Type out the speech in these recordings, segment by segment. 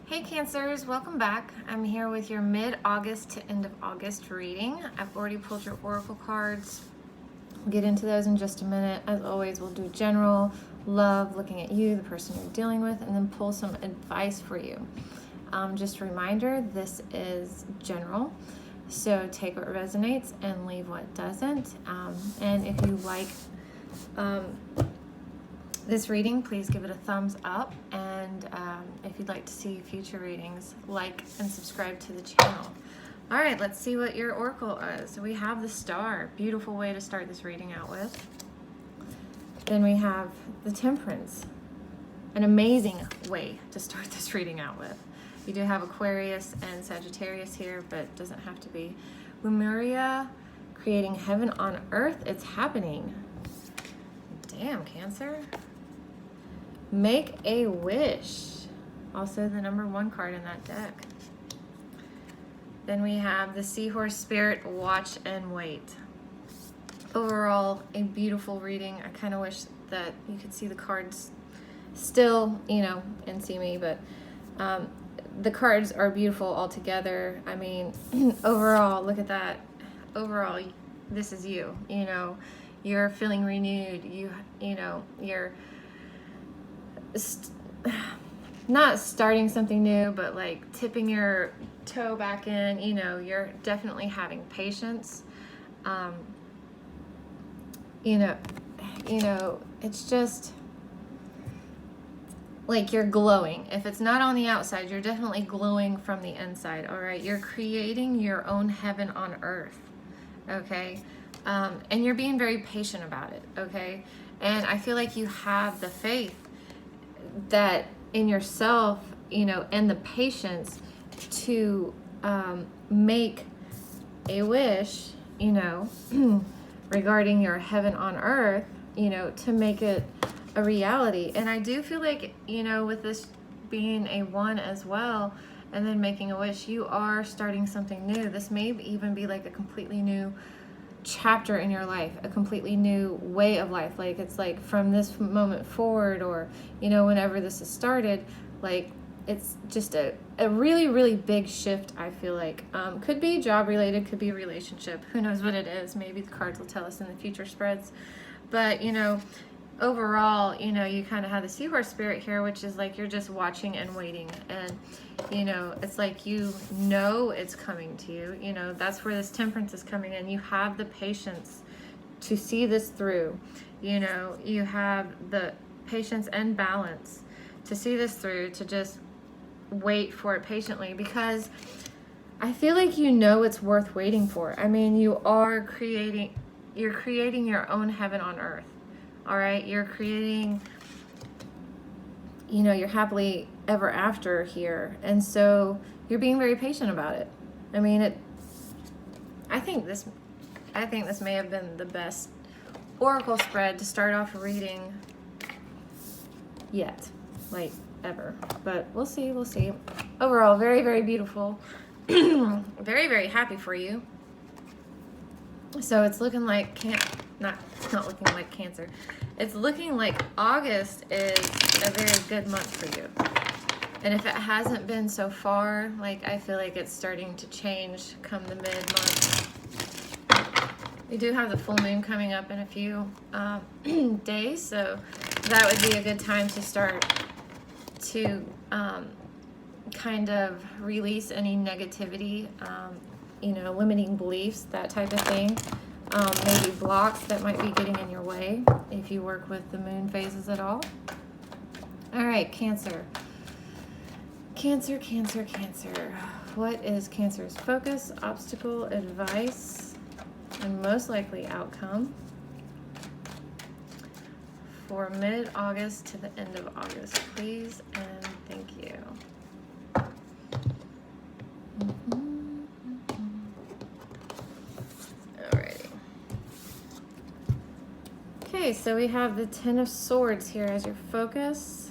Hey Cancers, welcome back. I'm here with your mid-August to end of August reading. I've already pulled your oracle cards. We'll get into those in just a minute. As always, we'll do general, love, looking at you, the person you're dealing with, and then pull some advice for you. Just a reminder, this is general, so take what resonates and leave what doesn't. And if you like this reading, please give it a thumbs up, and if you'd like to see future readings, like and subscribe to the channel. All right, let's see what your oracle is. So we have the Star, beautiful way to start this reading out with. Then we have the Temperance, an amazing way to start this reading out with. You do have Aquarius and Sagittarius here, but it doesn't have to be. Lemuria, creating heaven on earth, it's happening. Damn, Cancer. Make a wish. Also the number 1 card in that deck. Then we have the Seahorse Spirit, watch and wait. Overall, a beautiful reading. I kind of wish that you could see the cards still, and see me, but the cards are beautiful altogether. I mean, overall, look at that. Overall, this is you. You're feeling renewed. You're not starting something new, but like tipping your toe back in. You're definitely having patience. It's just like you're glowing. If it's not on the outside, you're definitely glowing from the inside. All right, you're creating your own heaven on earth. Okay, and you're being very patient about it. Okay, and I feel like you have the faith that in yourself, and the patience to make a wish, regarding your heaven on earth, to make it a reality. And I do feel like, with this being a 1 as well, and then making a wish, you are starting something new. This may even be like a completely new chapter in your life, a completely new way of life. Like it's like from this moment forward, or whenever this has started, like it's just a really, really big shift. I feel like could be job related, could be a relationship, who knows what it is. Maybe the cards will tell us in the future spreads. But overall, you kind of have the Seahorse Spirit here, which is like you're just watching and waiting, and it's like it's coming to you. That's where this Temperance is coming in. You have the patience to see this through. You have the patience and balance to see this through, to just wait for it patiently, because I feel like it's worth waiting for. I mean, you're creating your own heaven on earth. All right, you're creating, your happily ever after here, and so you're being very patient about it. I mean, I think this may have been the best oracle spread to start off a reading yet, like ever. But we'll see. Overall, very, very beautiful. Very, very happy for you. So it's looking like not looking like Cancer. It's looking like August is a very good month for you. And if it hasn't been so far, like I feel like it's starting to change come the mid-month. We do have the full moon coming up in a few days, so that would be a good time to start to kind of release any negativity, limiting beliefs, that type of thing. Maybe blocks that might be getting in your way if you work with the moon phases at all. All right, Cancer. Cancer. What is Cancer's focus, obstacle, advice, and most likely outcome for mid-August to the end of August, please and thank you. Alrighty. Okay, so we have the 10 of Swords here as your focus.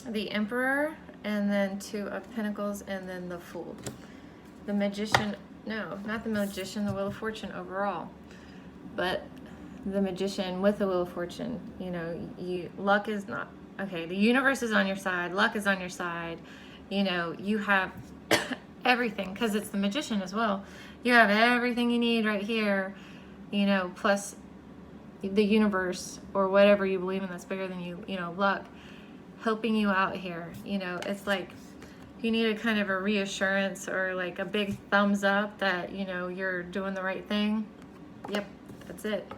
The Emperor, and then 2 of Pentacles, and then the Fool. The Magician, no, not the Magician, the Wheel of Fortune overall. But the Magician with the Wheel of Fortune, luck is not Okay, the universe is on your side, luck is on your side. You know, you have everything, because it's the magician as well. You have everything you need right here, you know, plus the universe or whatever you believe in that's bigger than you, you know, luck, helping you out here. You know, it's like you need a kind of a reassurance or like a big thumbs up that, you know, you're doing the right thing. Yep, that's it.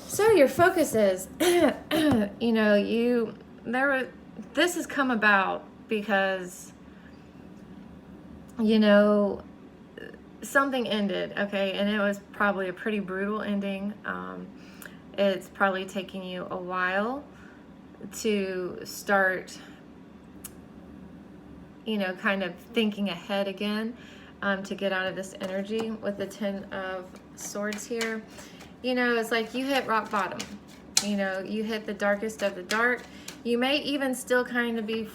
So your focus is, you know, this has come about because, you know, something ended, okay, and it was probably a pretty brutal ending. It's probably taking you a while to start, you know, kind of thinking ahead again, to get out of this energy with the 10 of Swords here. You know, it's like you hit rock bottom. You know, you hit the darkest of the dark. You may even still kind of be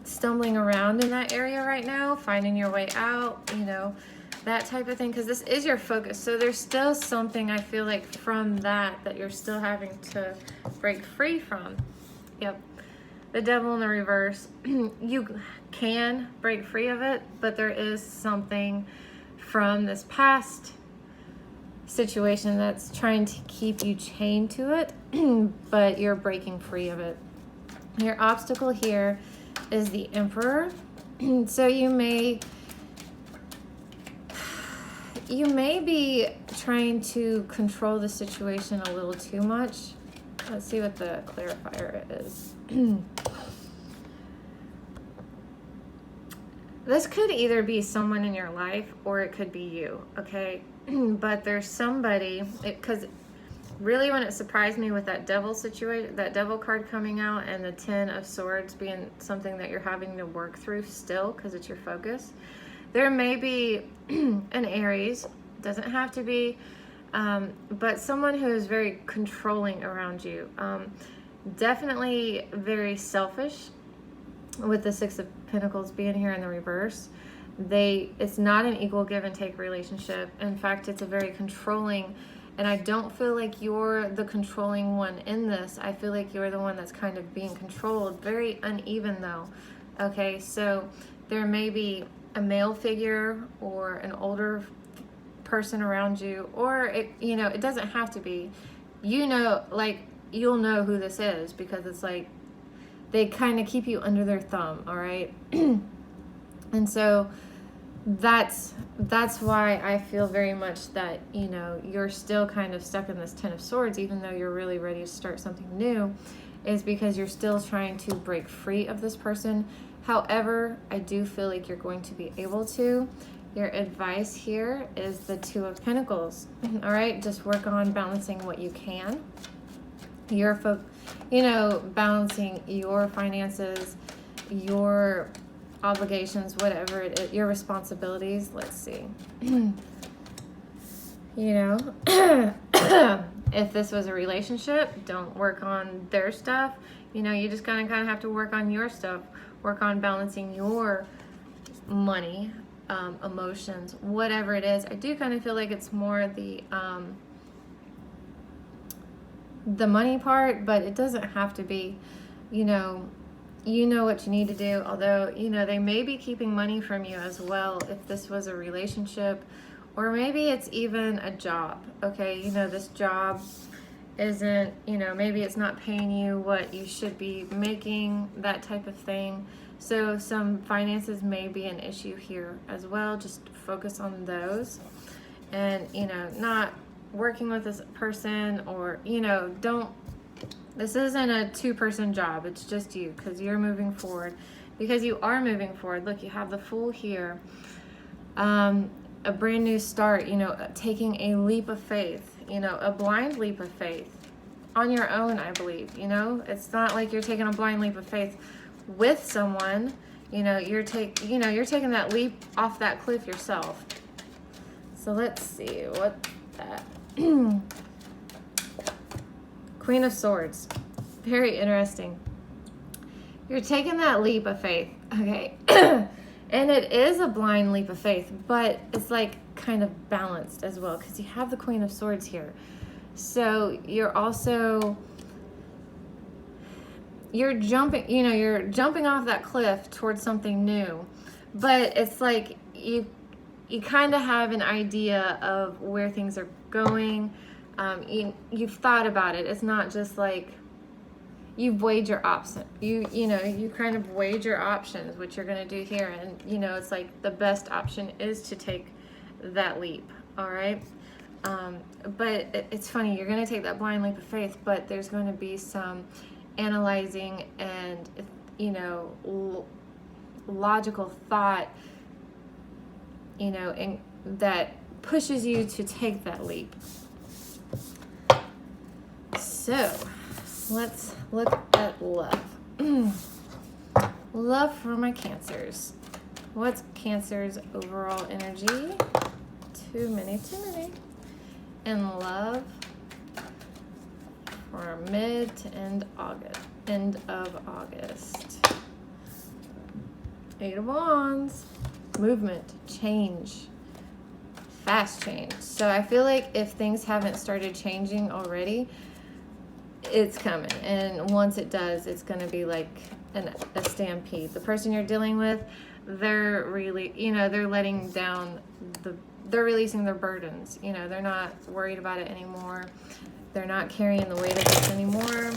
stumbling around in that area right now, finding your way out, you know, that type of thing, because this is your focus. So there's still something, I feel like, from that you're still having to break free from. Yep. The Devil in the reverse. You can break free of it, but there is something from this past situation that's trying to keep you chained to it, but you're breaking free of it. Your obstacle here is the Emperor. So you may be trying to control the situation a little too much. Let's see what the clarifier is. This could either be someone in your life or it could be you, okay? But there's somebody, because really when it surprised me with that devil situation, that devil card coming out and the 10 of Swords being something that you're having to work through still because it's your focus. There may be an Aries, doesn't have to be, but someone who is very controlling around you. Definitely very selfish, with the 6 of Pentacles being here in the reverse. It's not an equal give and take relationship. In fact, it's a very controlling, and I don't feel like you're the controlling one in this. I feel like you're the one that's kind of being controlled. Very uneven though. Okay, so there may be a male figure or an older person around you, or it, you know, it doesn't have to be, you know, like you'll know who this is because it's like they kind of keep you under their thumb, all right? And so that's why I feel very much that, you know, you're still kind of stuck in this 10 of Swords, even though you're really ready to start something new, is because you're still trying to break free of this person. However, I do feel like you're going to be able to. Your advice here is the 2 of Pentacles. All right, just work on balancing what you can. You know, balancing your finances, your obligations, whatever it is, your responsibilities. Let's see. You know, if this was a relationship, don't work on their stuff. You know, you just kind of have to work on your stuff. Work on balancing your money, emotions, whatever it is. I do kind of feel like it's more the money part, but it doesn't have to be. You know what you need to do, although, you know, they may be keeping money from you as well if this was a relationship, or maybe it's even a job. Okay, you know, this job isn't, you know, maybe it's not paying you what you should be making, that type of thing. So some finances may be an issue here as well. Just focus on those, and, you know, not working with this person, or, you know, this isn't a 2-person job. It's just you, because you're moving forward, because you are moving forward. Look, you have the Fool here. A brand new start, you know, taking a leap of faith, you know, a blind leap of faith on your own, I believe. You know, it's not like you're taking a blind leap of faith with someone. You know, you're taking that leap off that cliff yourself. So let's see what that Queen of Swords, very interesting. You're taking that leap of faith, okay? And it is a blind leap of faith, but it's like kind of balanced as well, because you have the Queen of Swords here. So you're also, you're jumping, you know, you're jumping off that cliff towards something new, but it's like you kind of have an idea of where things are going. You've thought about it. It's not just like you've weighed your options. You know, you kind of weighed your options, what you're going to do here, and you know, it's like the best option is to take that leap. All right. But it's funny, you're going to take that blind leap of faith, but there's going to be some analyzing and, you know, logical thought, you know, and that pushes you to take that leap. So let's look at love. Love for my Cancers. What's Cancer's overall energy? Too many. And love for mid to end of August. 8 of Wands. Movement, change, fast change. So I feel like if things haven't started changing already, it's coming. And once it does, it's going to be like a stampede. The person you're dealing with, they're really, you know, they're letting down they're releasing their burdens. You know, they're not worried about it anymore. They're not carrying the weight of this anymore.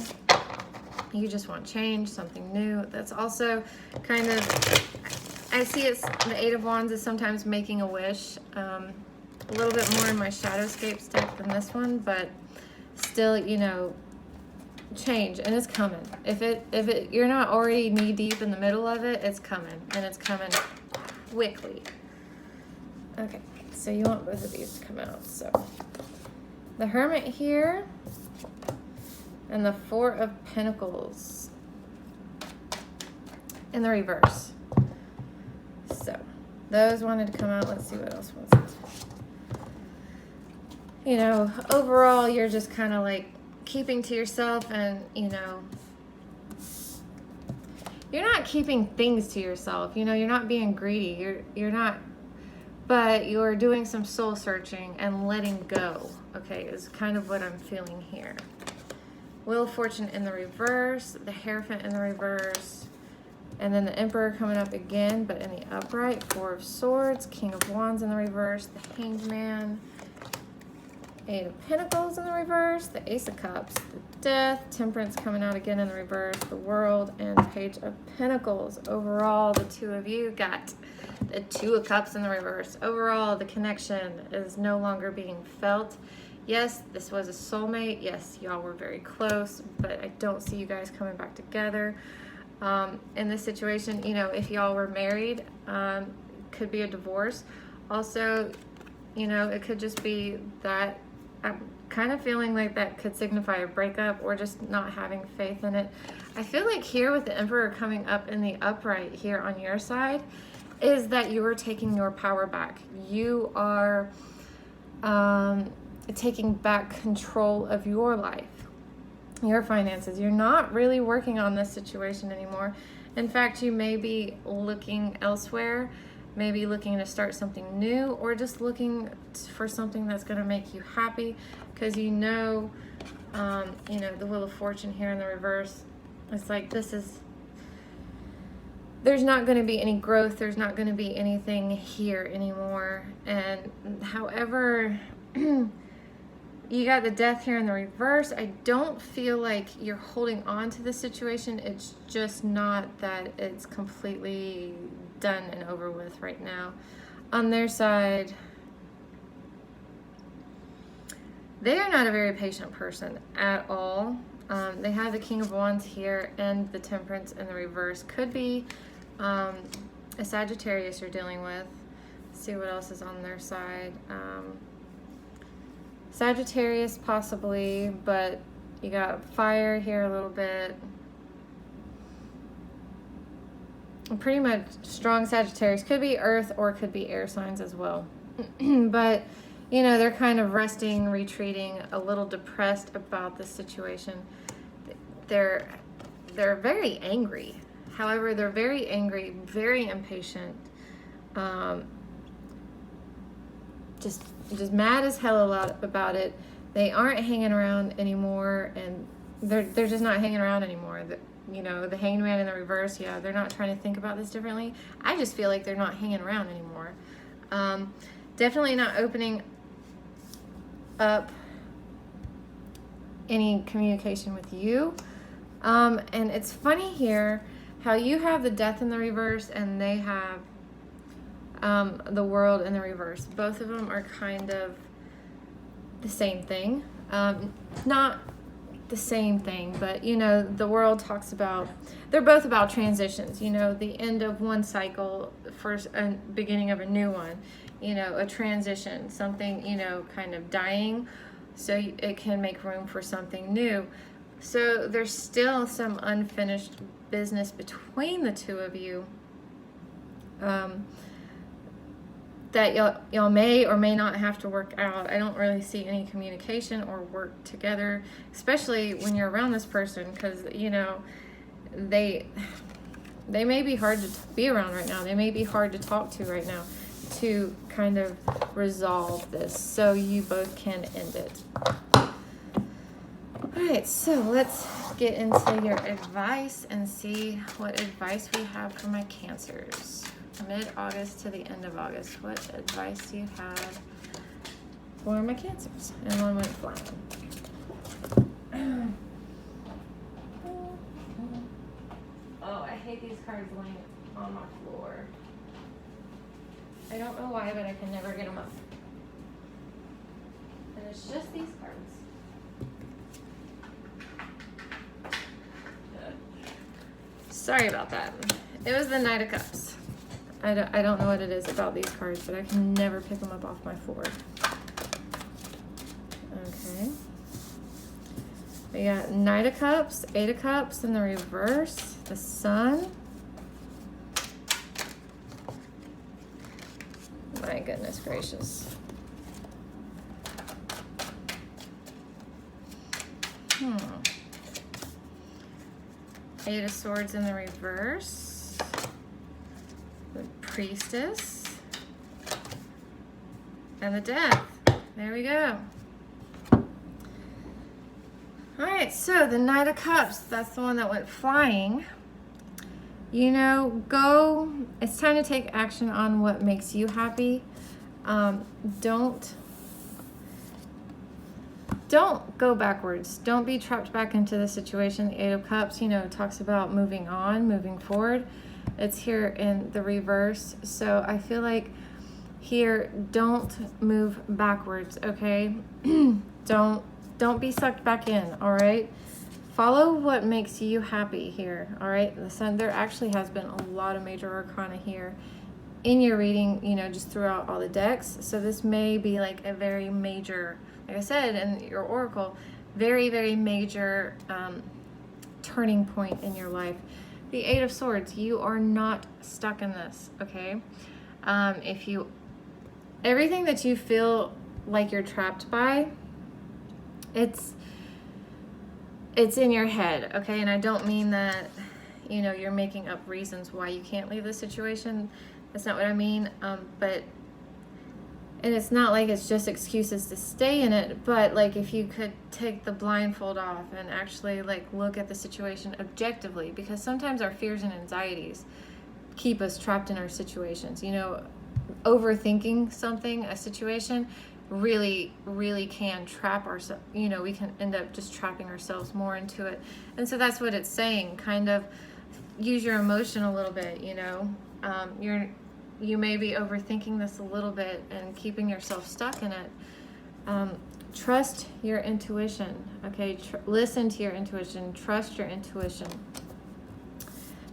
You just want change, something new. That's also kind of, I see it's the 8 of Wands is sometimes making a wish. A little bit more in my Shadowscapes deck than this one, but still, you know, change, and it's coming. If you're not already knee deep in the middle of it, it's coming, and it's coming quickly. Okay, so you want both of these to come out. So the Hermit here and the 4 of Pentacles in the reverse. So those wanted to come out. Let's see what else was it. You know, overall, you're just kind of like keeping to yourself, and you know, you're not keeping things to yourself. You know, you're not being greedy. You're not, but you're doing some soul searching and letting go. Okay, is kind of what I'm feeling here. Wheel of Fortune in the reverse, the Hierophant in the reverse, and then the Emperor coming up again, but in the upright. 4 of Swords, King of Wands in the reverse, the Hanged Man, 8 of Pentacles in the reverse, the Ace of Cups, the Death, Temperance coming out again in the reverse, the World, and Page of Pentacles. Overall, the 2 of you got the 2 of Cups in the reverse. Overall, the connection is no longer being felt. Yes, this was a soulmate. Yes, y'all were very close, but I don't see you guys coming back together. In this situation, you know, if y'all were married, could be a divorce. Also, you know, it could just be that I'm kind of feeling like that could signify a breakup or just not having faith in it. I feel like here with the Emperor coming up in the upright here on your side is that you are taking your power back. You are taking back control of your life, your finances. You're not really working on this situation anymore. In fact, you may be looking elsewhere, maybe looking to start something new, or just looking for something that's going to make you happy, because you know, the Wheel of Fortune here in the reverse. It's like there's not going to be any growth. There's not going to be anything here anymore. And however, you got the Death here in the reverse. I don't feel like you're holding on to the situation. It's just not that it's completely done and over with right now. On their side, they are not a very patient person at all. They have the King of Wands here and the Temperance in the reverse. Could be a Sagittarius you're dealing with. Let's see what else is on their side. Sagittarius possibly, but you got fire here a little bit. Pretty much strong Sagittarius. Could be earth or could be air signs as well. But, you know, they're kind of resting, retreating, a little depressed about the situation. They're very angry. However, they're very angry, very impatient. Just mad as hell about it. They aren't hanging around anymore, and they're just not hanging around anymore. You know, the Hanged Man in the reverse, yeah, they're not trying to think about this differently. I just feel like they're not hanging around anymore. Definitely not opening up any communication with you. And it's funny here how you have the Death in the reverse and they have the World in the reverse. Both of them are kind of the same thing. Not the same thing, but you know, the World talks about, they're both about transitions, you know, the end of one cycle, first and beginning of a new one, you know, a transition, something, you know, kind of dying so it can make room for something new. So there's still some unfinished business between the two of you that y'all may or may not have to work out. I don't really see any communication or work together, especially when you're around this person, because you know they may be hard to be around right now. They may be hard to talk to right now to kind of resolve this so you both can end it. All right, so let's get into your advice and see what advice we have for my Cancers. Mid-August to the end of August. What advice do you have for my Cancers? And one went flying. Oh, I hate these cards laying on my floor. I don't know why, but I can never get them up. And it's just these cards. Sorry about that. It was the Knight of Cups. I don't know what it is about these cards, but I can never pick them up off my floor. Okay. We got Knight of Cups, Eight of Cups in the reverse, the Sun. My goodness gracious. Eight of Swords in the reverse. The Priestess. And the Death. There we go. Alright, so the Knight of Cups, that's the one that went flying. You know, it's time to take action on what makes you happy. Don't go backwards. Don't be trapped back into the situation. The Eight of Cups, you know, talks about moving on, moving forward. It's here in the reverse. So I feel like here, don't move backwards, okay? Don't be sucked back in, all right? Follow what makes you happy here, all right? The Sun, there actually has been a lot of major arcana here in your reading, you know, just throughout all the decks. So this may be like a very major, like I said in your Oracle, very, very major turning point in your life. The Eight of Swords, you are not stuck in this, okay? Everything that you feel like you're trapped by, it's in your head, okay? And I don't mean that, you know, you're making up reasons why you can't leave the situation. That's not what I mean. And it's not like it's just excuses to stay in it, but like if you could take the blindfold off and actually like look at the situation objectively, because sometimes our fears and anxieties keep us trapped in our situations. You know, overthinking something, a situation, really, really can trap ourselves. You know, we can end up just trapping ourselves more into it. And so that's what it's saying. Kind of use your emotion a little bit, you know. You may be overthinking this a little bit and keeping yourself stuck in it. Trust your intuition, okay? Listen to your intuition. Trust your intuition.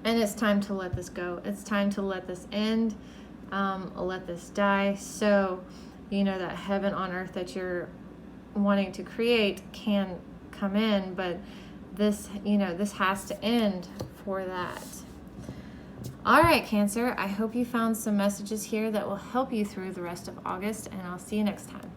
And it's time to let this go. It's time to let this end, let this die. So, you know, that heaven on earth that you're wanting to create can come in, but this, you know, this has to end for that. All right, Cancer, I hope you found some messages here that will help you through the rest of August, and I'll see you next time.